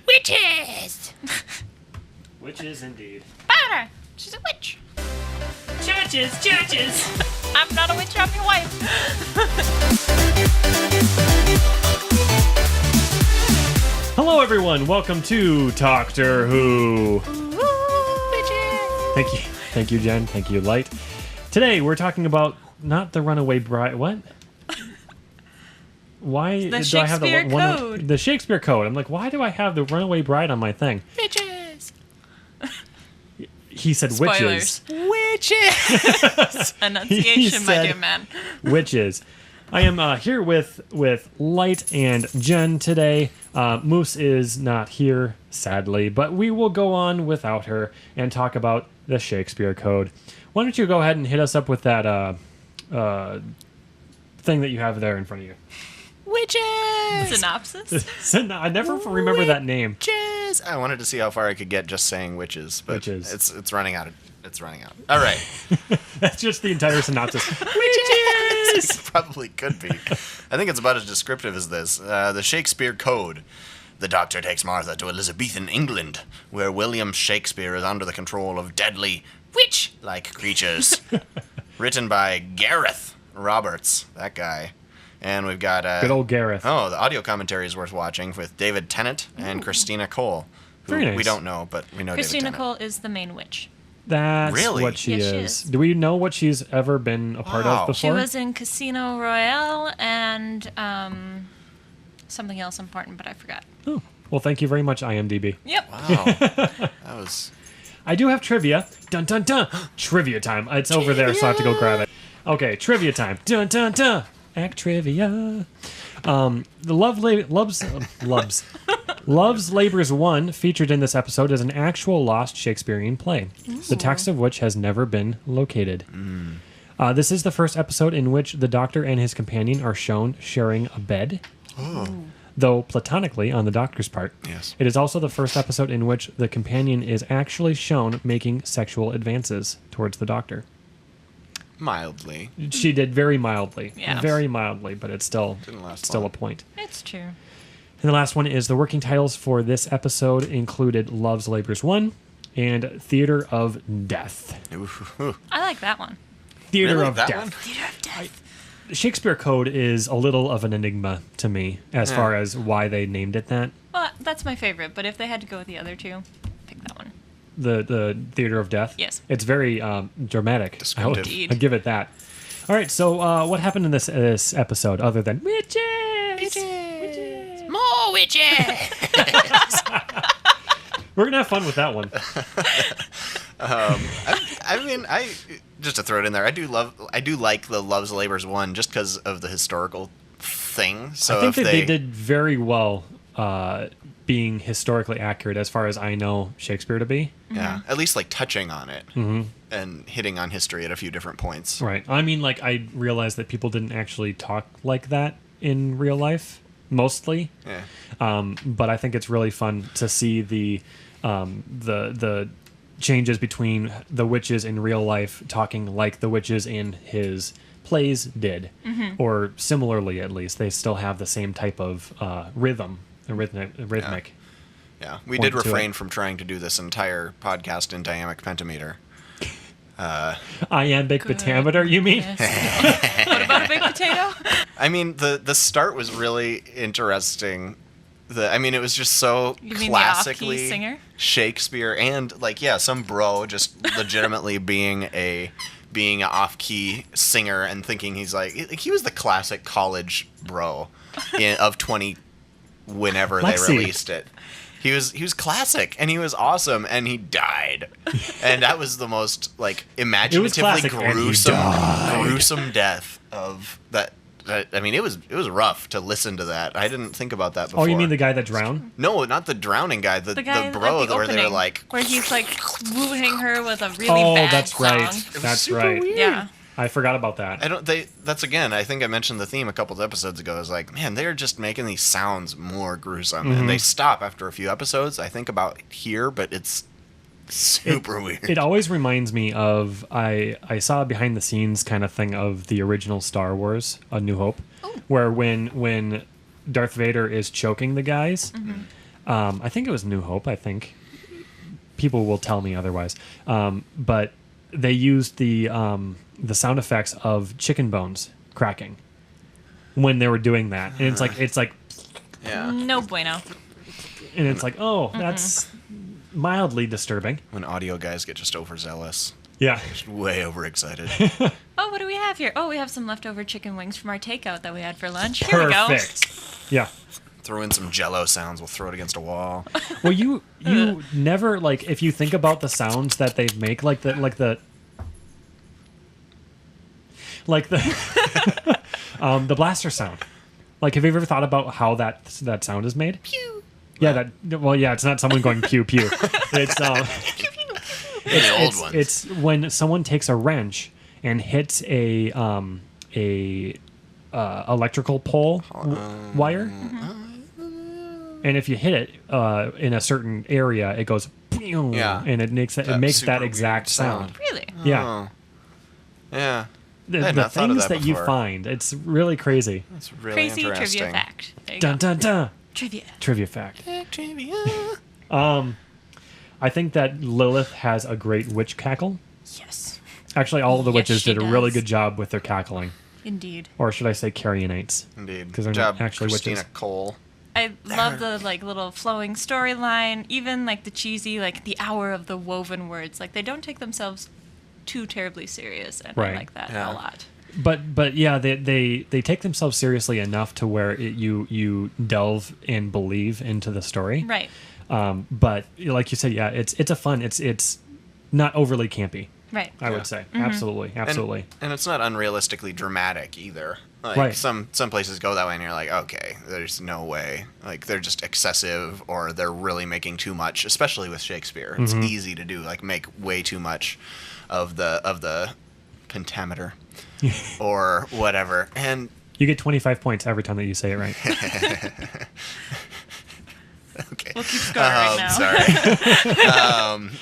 Witches! Witches, indeed. Powder! She's a witch. Churches! I'm not a witch, I'm your wife. Hello, everyone. Welcome to Talktor Who. Witches! Thank you, Jen. Thank you, Light. Today, we're talking about not the runaway bride. What? Why The do I have the Shakespeare Code. The Shakespeare Code. I'm like, why do I have the runaway bride on my thing? Witches! He said Spoilers. witches. Enunciation, my said- dear man. Witches. I am here with Light and Jen today. Moose is not here, sadly, but we will go on without her and talk about the Shakespeare Code. Why don't you go ahead and hit us up with that thing that you have there in front of you? Witches! Synopsis? I never remember that name. Witches. I wanted to see how far I could get just saying witches, but Witches. it's running out. It's running out. All right. That's just the entire synopsis. It probably could be. I think it's about as descriptive as this. The Shakespeare Code. The doctor takes Martha to Elizabethan England, where William Shakespeare is under the control of deadly witch-like creatures. Written by Gareth Roberts, that guy. And we've got... Good old Gareth. Oh, the audio commentary is worth watching with David Tennant and Christina Cole, who Very nice. we don't know, but we know Christina David Tennant. Cole is the main witch. That's Really? what she Yes, she is. is. Do we know what she's ever been a part Wow. of She before? was in Casino Royale and something else important, but I forgot. Oh, well, thank you very much, IMDb. Yep. Wow. That was... I do have trivia. Dun dun dun. Trivia time. It's over there, so I have to go grab it. Okay, trivia time. Dun dun dun. Act trivia. The Love's Labours 1 featured in this episode is an actual lost Shakespearean play, the text of which has never been located. This is the first episode in which the doctor and his companion are shown sharing a bed, though platonically on the doctor's part. Yes. It is also the first episode in which the companion is actually shown making sexual advances towards the doctor. Mildly. She did very mildly. Yeah. Very mildly, but it's still Didn't last still long. a point. It's true. And the last one is the working titles for this episode included Love's Labours 1 and Theatre of Death. Ooh. I like that one. Theatre Really? of That Death. one? Theater of Death. The Shakespeare Code is a little of an enigma to me as far as why they named it that. Well, that's my favorite, but if they had to go with the other two, pick that one. The Theatre of Death. Yes. It's very dramatic. Descriptive. Indeed. I'd give it that. All right, so what happened in this episode other than witches? More witches! We're gonna have fun with that one. I mean, just to throw it in there, I do like the Love's Labours one just because of the historical thing. So I think if that they did very well being historically accurate as far as I know Shakespeare to be. yeah, at least like touching on it and hitting on history at a few different points. Right. I mean, like, I realized that people didn't actually talk like that in real life, mostly. Yeah. But I think it's really fun to see the changes between the witches in real life talking like the witches in his plays did, or similarly at least. They still have the same type of rhythmic. Yeah, we Point did to refrain it. from trying to do this entire podcast in dynamic pentameter. Iambic pentameter, you mean? Yes. What about a big potato? I mean, the start was really interesting. It was just so You mean the classically off-key singer? Shakespeare, and like, yeah, some bro just legitimately being an off-key singer and thinking he's like he was the classic college bro of 20 whenever Lexi. they released it. He was classic, and he was awesome, and he died. And that was the most like imaginatively classic, and he gruesome death of that. I mean, it was rough to listen to that. I didn't think about that before. Oh, you mean the guy that drowned? No, not the drowning guy. The guy bro at the where they were opening, like, where he's like wooing her with a really Oh, bad that's song. right. was That's super right. weird. Yeah. I forgot about that. That's again, I think I mentioned the theme a couple of episodes ago. Is like, man, they're just making these sounds more gruesome, and they stop after a few episodes. I think about here, but it's super weird. It always reminds me of I saw a behind the scenes kind of thing of the original Star Wars, A New Hope, where when Darth Vader is choking the guys. I think it was New Hope. I think people will tell me otherwise. But they used the sound effects of chicken bones cracking when they were doing that, and it's like, Yeah. No bueno. and it's like, oh, that's mildly disturbing. When audio guys get just overzealous. Yeah. Just way overexcited. Oh, what do we have here? Oh, we have some leftover chicken wings from our takeout that we had for lunch. Here we go. Perfect. Yeah. Throw in some Jello sounds. We'll throw it against a wall. Well, you never, like, if you think about the sounds that they make, like the the blaster sound. Like, have you ever thought about how that sound is made? Pew. Yeah, it's not someone going pew pew. It's The old ones. it's when someone takes a wrench and hits a electrical pole wire, and if you hit it in a certain area, it goes pew, Yeah. and it makes That that super exact weird sound. Really? Yeah. Oh. Yeah. I The had not thought of things that you before. find, it's really crazy. That's really Crazy interesting. trivia fact. There you Dun go. dun dun. Trivia. Trivia fact. Trivia. I think that Lilith has a great witch cackle. Yes. Actually, all of the Yes, witches she did a really does. good job with their cackling. Indeed. Or should I say Carianites? Indeed. 'Cause they're Good not job, actually Christina witches. Cole. I love the like little flowing storyline, even like the cheesy, like the hour of the woven words. Like they don't take themselves too terribly serious, and Right. I like that Yeah. a lot. But yeah, they take themselves seriously enough to where you delve and believe into the story. Right. But like you said, yeah, it's a fun. It's not overly campy. Right. I Yeah. would say absolutely. And it's not unrealistically dramatic either. Like Right. some places go that way, and you're like, okay, there's no way. Like they're just excessive, or they're really making too much. Especially with Shakespeare, it's easy to do. Like make way too much of the pentameter or whatever. And You get 25 points every time that you say it right. okay, We'll keep score right now. sorry.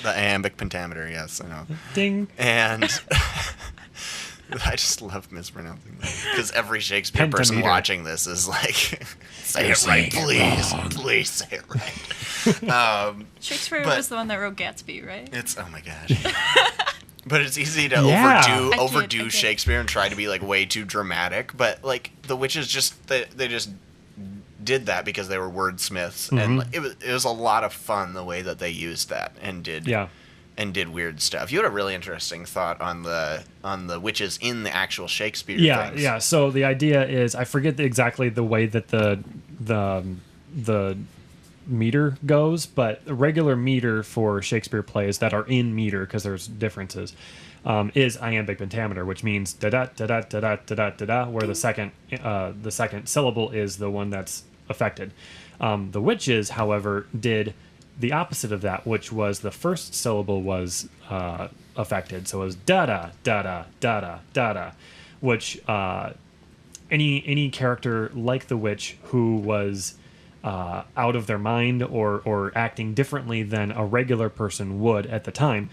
The iambic pentameter, yes, I know. Ding. And I just love mispronouncing that because every Shakespeare person Pentameter. watching this is like, say it right, please say it right. Shakespeare But- was the one that wrote Gatsby, right? It's oh my gosh. But it's easy to Yeah. I overdo did. Shakespeare and try to be like way too dramatic. But like the witches just they just did that because they were wordsmiths, and like, it was a lot of fun the way that they used that and did Yeah. weird stuff. You had a really interesting thought on the witches in the actual Shakespeare Yeah, things. yeah. So the idea is, I forget exactly the way that the meter goes, but a regular meter for Shakespeare plays that are in meter, because there's differences, is iambic pentameter, which means da da da da da da da da da da, where the second syllable is the one that's affected. The witches, however, did the opposite of that, which was the first syllable was affected, so it was da da da da da da da da, which any character like the witch who was out of their mind or acting differently than a regular person would at the time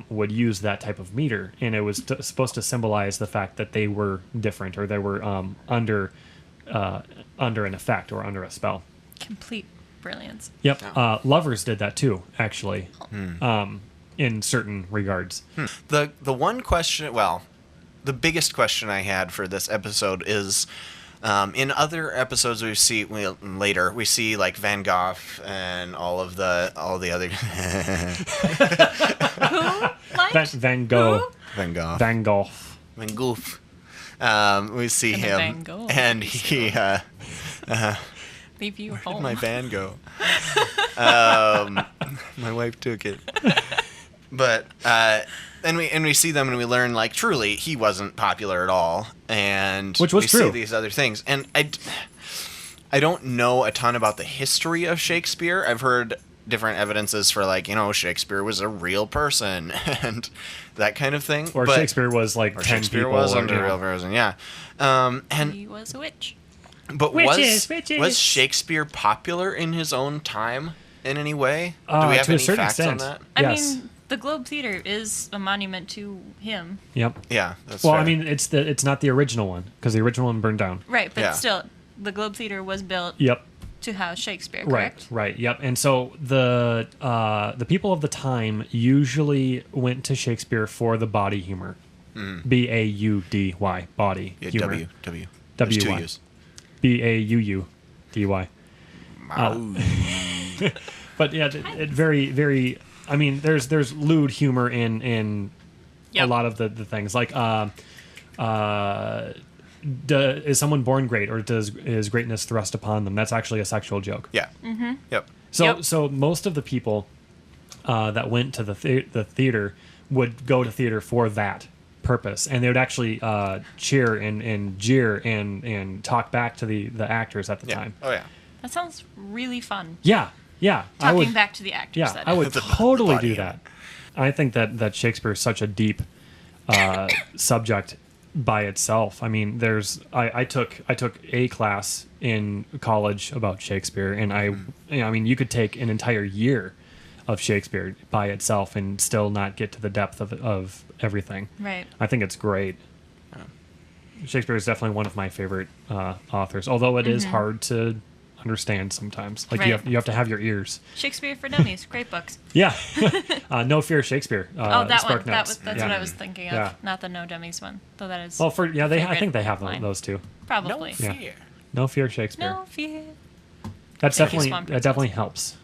would use that type of meter, and it was supposed to symbolize the fact that they were different, or they were under an effect or under a spell. Complete brilliance. Yep. Lovers did that too, actually, in certain regards. The one question, well, the biggest question I had for this episode is, in other episodes we see like Van Gogh and all the other Like Van Gogh. Who? Van Gogh. Van Gogh. Van Gogh. We see And the him, Van Gogh. and he Leave you home. my Van Gogh. My wife took it. But and we see them and we learn like truly he wasn't popular at all, and Which was we true. see these other things, and I don't know a ton about the history of Shakespeare. I've heard different evidences for like Shakespeare was a real person and that kind of thing. Or but, Shakespeare was like or 10 Shakespeare people. wasn't or, a real person, yeah. And He was a witch. but Witches. was Shakespeare popular in his own time in any way? Do we have to a any certain facts extent. on that? I Yes. mean, the Globe Theater is a monument to him. Yep. Yeah, that's Well, fair. I mean, it's not the original one, because the original one burned down. Right, but Yeah. still, the Globe Theater was built Yep. to house Shakespeare, correct? Right. Yep. And so the people of the time usually went to Shakespeare for the body humor. Baudy, body Yeah, humor. W. There's two W-Y. U's. Baudy. But yeah, it very, very. I mean, there's lewd humor in a Yep. lot of the things. Like, is someone born great, or is greatness thrust upon them? That's actually a sexual joke. Yeah. Yep. So most of the people that went to the theater would go to theater for that purpose, and they would actually cheer and jeer and talk back to the actors at the Yeah. time. Oh yeah. That sounds really fun. Yeah. I Talking would. back to the actors. Yeah, that I would is. totally body do humor. that. I think that Shakespeare is such a deep subject by itself. I mean, I took a class in college about Shakespeare, and I mean, you could take an entire year of Shakespeare by itself and still not get to the depth of everything. Right. I think it's great. Shakespeare is definitely one of my favorite authors, although it is hard to understand sometimes. Like Right. you have to have your ears. Shakespeare for Dummies. Great books. Yeah. No Fear Shakespeare. Oh, that Spark one. Notes. That's Yeah. what I was thinking of. Yeah. Not the No Dummies one. Though that is Well, I favorite think they have line. those two. probably. Yeah. Fear. No Fear Shakespeare. No fear. That's Thank you, definitely Swan that definitely Princess. helps.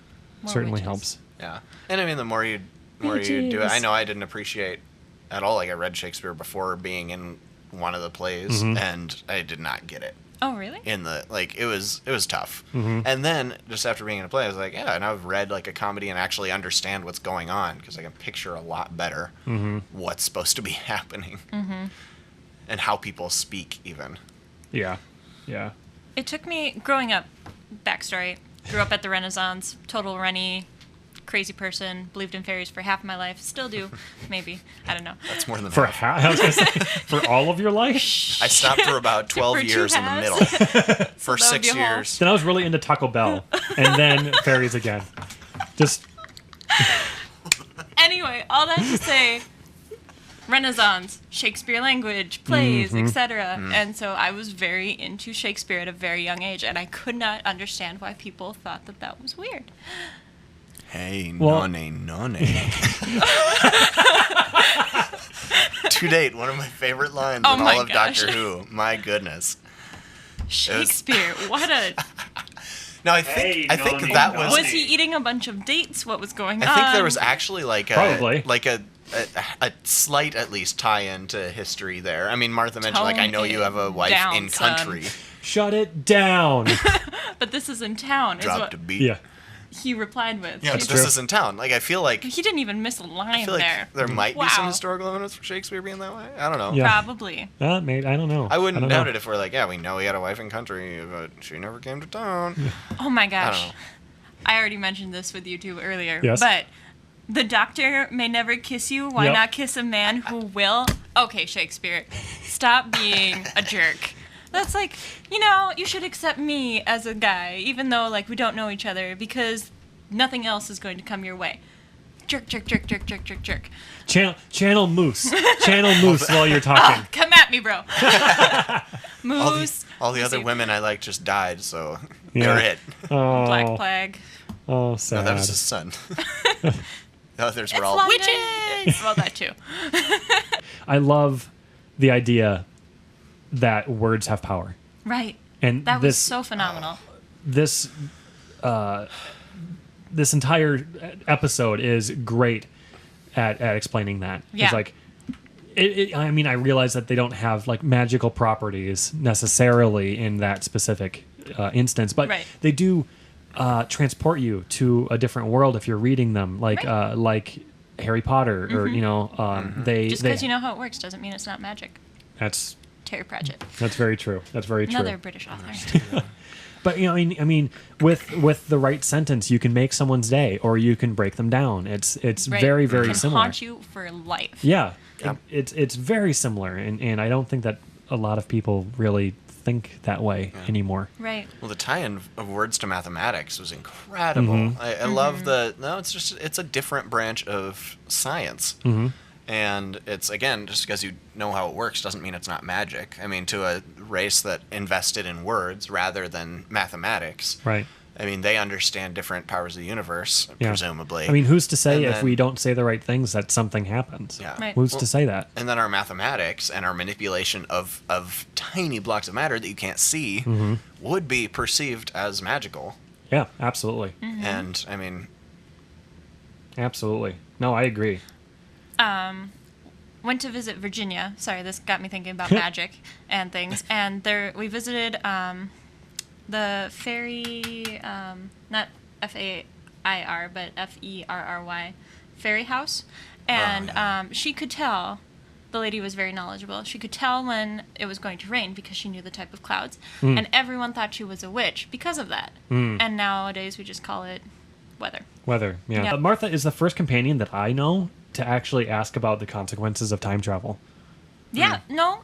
More Certainly witches. helps. Yeah. And I mean, the more you do it, I know I didn't appreciate at all. Like I read Shakespeare before being in one of the plays, and I did not get it. Oh, really? In the it was tough. And then just after being in a play, I was like, yeah, and I've read like a comedy and actually understand what's going on because I can picture a lot better what's supposed to be happening and how people speak even. Yeah. It took me growing up. Backstory: grew up at the Renaissance. Total Rennie, crazy person. Believed in fairies for half my life. Still do, maybe. I don't know. That's more than For half. I was gonna say, for all of your life. I stopped for about 12 For 2 years in the halves. middle. For that would be 6 a whole- years. Then I was really into Taco Bell, and then fairies again. Just Anyway, all that to say, Renaissance, Shakespeare language, plays, etc. And so I was very into Shakespeare at a very young age, and I could not understand why people thought that was weird. Hey, Well- nonny. To date, one of my favorite lines Oh in my all of gosh. Doctor Who. My goodness. Shakespeare, what a... No, I Hey, think nonny, that was. Was he eating a bunch of dates? What was going on? I think there was actually like a Probably. like a slight at least tie-in to history there. I mean, Martha mentioned like I know you have a wife down, in son. country. shut it down. But this is in town, is Dropped what a beat. Yeah. he replied with. Yeah, That's this true. is in town. Like I feel like He didn't even miss a line I feel like there. there might be some Wow. historical evidence for Shakespeare being that way. I don't know. Yeah. Probably. Maybe, I don't know. I wouldn't don't doubt know. it if we're like, yeah, we know he had a wife in country, but she never came to town. Oh my I gosh. don't know. I already mentioned this with you two earlier. Yes. But the doctor may never kiss you. Why Yep. not kiss a man who will? Okay, Shakespeare. Stop being a jerk. That's like, you should accept me as a guy, even though, like, we don't know each other, because nothing else is going to come your way. Jerk, jerk, jerk, jerk, jerk, jerk, jerk. Channel Moose. Channel Moose while you're talking. Come at me, bro. Moose. All the other Lucy, women I like just died, so Yeah. they're it. Oh, Black Plague. oh, No, sad. that was his son. The others were all London. witches. Well, that too. I love the idea that words have power, Right. and That was this so phenomenal. this this entire episode is great at explaining that. Yeah. It's like, I mean, I realize that they don't have like magical properties necessarily in that specific instance, but Right. they do transport you to a different world if you're reading them, like Right. like Harry Potter, or they Just they because you know how it works doesn't mean it's not magic. that's Terry Pratchett. very true. That's very true. Another British author. But I mean, with the right sentence, you can make someone's day, or you can break them down. It's Right. very very Can similar. haunt you for life. Yeah, Yep. it's very similar, and I don't think that a lot of people really think that way anymore. Right. Well, the tie-in of words to mathematics was incredible. I love it's a different branch of science. And it's, again, just because you know how it works doesn't mean it's not magic. I mean, to a race that invested in words rather than mathematics. Right. I mean, they understand different powers of the universe, presumably. I mean, who's to say And if then- we don't say the right things that something happens? Yeah. Right. Who's to say that? And then our mathematics and our manipulation of tiny blocks of matter that you can't see Mm-hmm. would be perceived as magical. Yeah, absolutely. And, I mean, Absolutely. No, I agree. Went to visit Virginia. Sorry, this got me thinking about magic and things. And there, we visited the fairy, not F-A-I-R, but F-E-R-R-Y, fairy house. And she could tell, the lady was very knowledgeable, she could tell when it was going to rain because she knew the type of clouds. And everyone thought she was a witch because of that. And nowadays we just call it weather. Weather, yeah. Yeah. Martha is the first companion that I know to actually ask about the consequences of time travel. Yeah, no,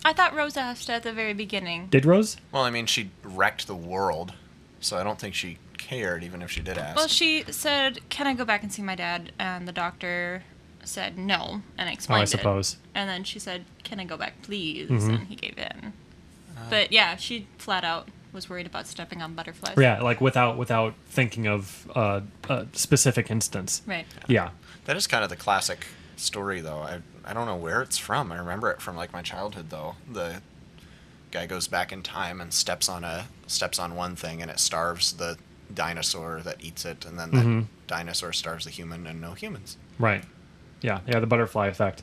I thought Rose asked at the very beginning. Did Rose? well, I mean, she wrecked the world, so I don't think she cared, even if she did ask. Well, she said, "Can I go back and see my dad?" And the doctor said no, and explained I it. suppose. And then she said, "Can I go back, please?" And he gave in. But yeah, she flat out was worried about stepping on butterflies. Yeah, like without thinking of a specific instance. Right. Yeah. That is kind of the classic story, though. I don't know where it's from. I remember it from like my childhood, though. The guy goes back in time and steps on one thing, and it starves the dinosaur that eats it, and then that dinosaur starves the human, and no humans. Right. Yeah. Yeah. The butterfly effect.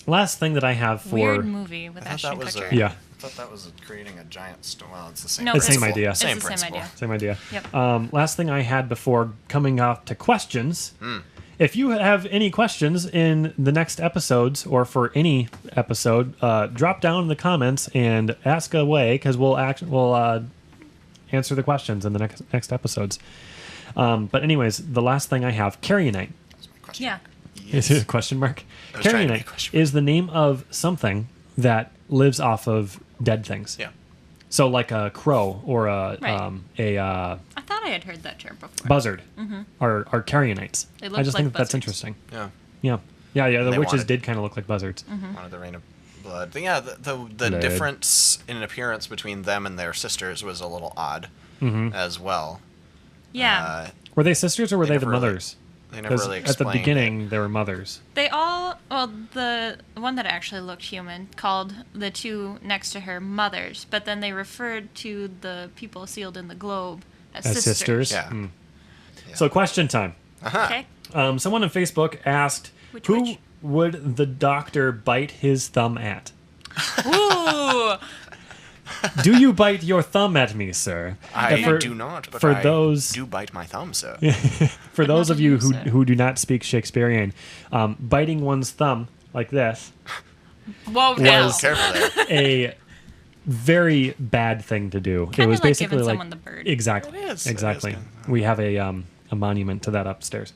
Last thing that I have for Weird movie with I thought Ashton that was Kutcher. a, Yeah. I thought that was creating a giant storm. Well, it's the same. No, The same principle. idea. It's Same the same principle. idea. Same idea. Yep. Last thing I had before coming off to questions. If you have any questions in the next episodes or for any episode, drop down in the comments and ask away because we'll answer the questions in the next episodes. But anyways, the last thing I have, Carrionite. That's my question. Yeah. Is it a question mark? I was trying to make a Carrionite question mark. is the name of something that lives off of dead things. Yeah. So like a crow or a Right. I thought I had heard that term before. buzzard are carrionites. They I look just like think that's buzzards. interesting. Yeah. Yeah. The They witches wanted- did kind of look like buzzards. Wanted the rain of blood. But yeah, the Blood. difference in appearance between them and their sisters was a little odd as well. Yeah. Were they sisters or were They they the never really- mothers? They never 'Cause really at the explained beginning, they were mothers. They all, well, the one that actually looked human called the two next to her mothers, but then they referred to the people sealed in the globe as, As sisters? Yeah. Yeah. So question time. Okay. Someone on Facebook asked, Which who witch? would the doctor bite his thumb at? Ooh. Do you bite your thumb at me, sir? I For- do not, but for I those- do bite my thumb, sir. For those never of you used who, it. who do not speak Shakespearean, biting one's thumb like this, Whoa, now. Was- Careful there. a very bad thing to do. Kinda it was like basically giving like someone the bird. exactly, It is. It is exactly. kinda- We have a monument to that upstairs.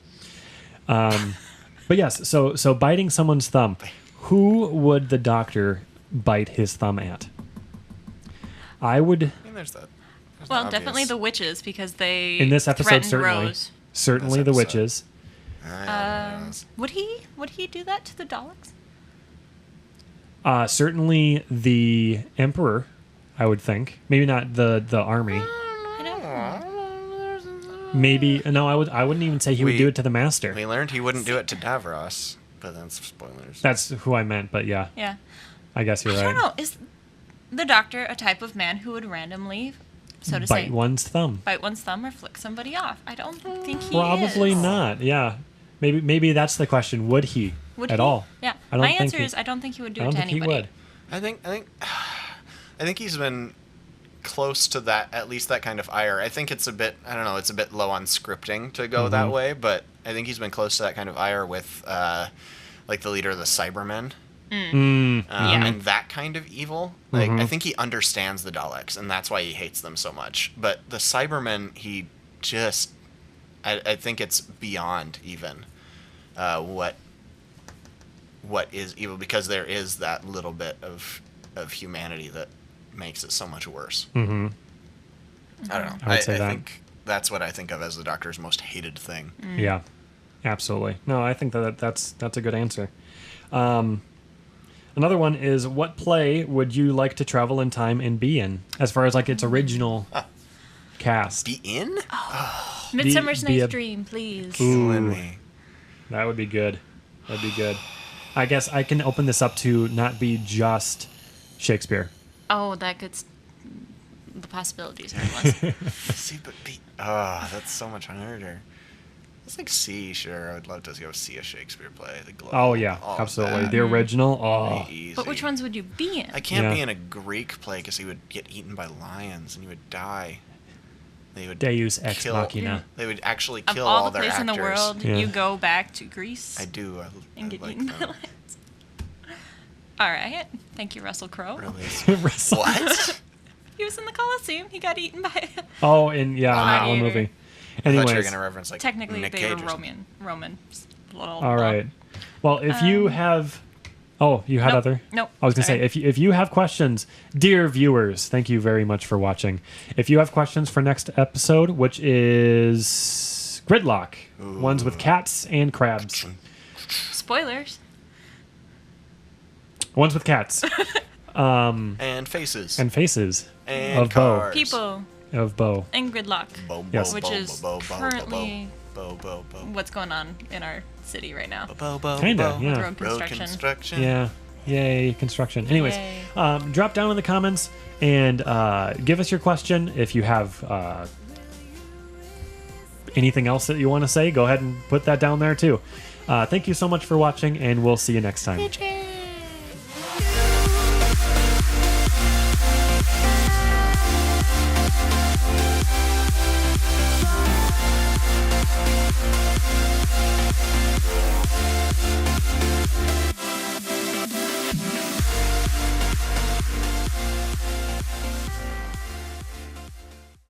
But yes, so biting someone's thumb. Who would the doctor bite his thumb at? I would, I mean, there's that. There's Well, the definitely obvious. the witches because they in this episode, threatened certainly, Rose. certainly This the episode. witches. Yes. Would he do that to the Daleks? Certainly the emperor. I would think. Maybe not the army. I don't know. Maybe no. I wouldn't even say he would We- do it to the master. We learned he wouldn't do it to Davros, but that's spoilers. That's who I meant. But yeah, Yeah. I guess you're I right. don't know. Is the doctor a type of man who would randomly, so to Bite say, one's thumb. bite one's thumb or flick somebody off? I don't think he Probably is. not. Yeah. Maybe that's the question. Would he Would at he? all? Yeah. I don't My think answer he- is I don't think he would do I it don't to think anybody. he would. I think he's been close to that, at least that kind of ire. I think it's a bit, I don't know, it's a bit low on scripting to go that way, but I think he's been close to that kind of ire with, like the leader of the Cybermen. And that kind of evil. Like, I think he understands the Daleks, and that's why he hates them so much. But the Cybermen, he just, I think it's beyond even what is evil, because there is that little bit of humanity that makes it so much worse. Mm-hmm. I don't know. I would say that. think that's what I think of as the Doctor's most hated thing. Yeah. Absolutely. No, I think that's a good answer. Another one is, what play would you like to travel in time and be in? As far as like its original cast. Be in? Midsummer's be Night's a- Dream, please. Ooh. Join me. That would be good. That'd be good. I guess I can open this up to not be just Shakespeare. Oh, that could. The possibilities are endless. See, but be. Oh, that's so much harder. It's like see, sure. I would love to go see a Shakespeare play. The Globe. Oh yeah, all of absolutely. that. The original. Oh, Very easy. But which ones would you be in? I can't Yeah. be in a Greek play because he would get eaten by lions and he would die. They would Deus ex kill, machina. They would actually Of kill all all the their places actors. in the world, Yeah. you go back to Greece I do. I and get like eaten by them. lions. All right. Thank you, Russell Crowe. Really. Russell. What? He was in the Coliseum. He got eaten by. Oh, and yeah, that Gladiator. one movie. I thought you were Anyways, gonna reference like Technically, Nick they Cage were or something. Roman. Little. all right. Well, if you have, oh, you had Nope. other. Nope. I was gonna say, Sorry. if you have questions, dear viewers, thank you very much for watching. If you have questions for next episode, which is Gridlock, ones with cats and crabs, Spoilers. ones with cats And faces. and faces And of Bo. cars. People Of Bo. and Gridlock, Bo, bo, Yes. which bo, is bo, bo, bo, currently bo, bo, bo, what's going on in our city right now. bo, bo, Kinda, bo. yeah. Road Road construction. construction. Yeah. Yay, construction. Anyways, Yay. drop down in the comments and give us your question. If you have anything else that you want to say, go ahead and put that down there too. Thank you so much for watching, and we'll see you next time. Bitches.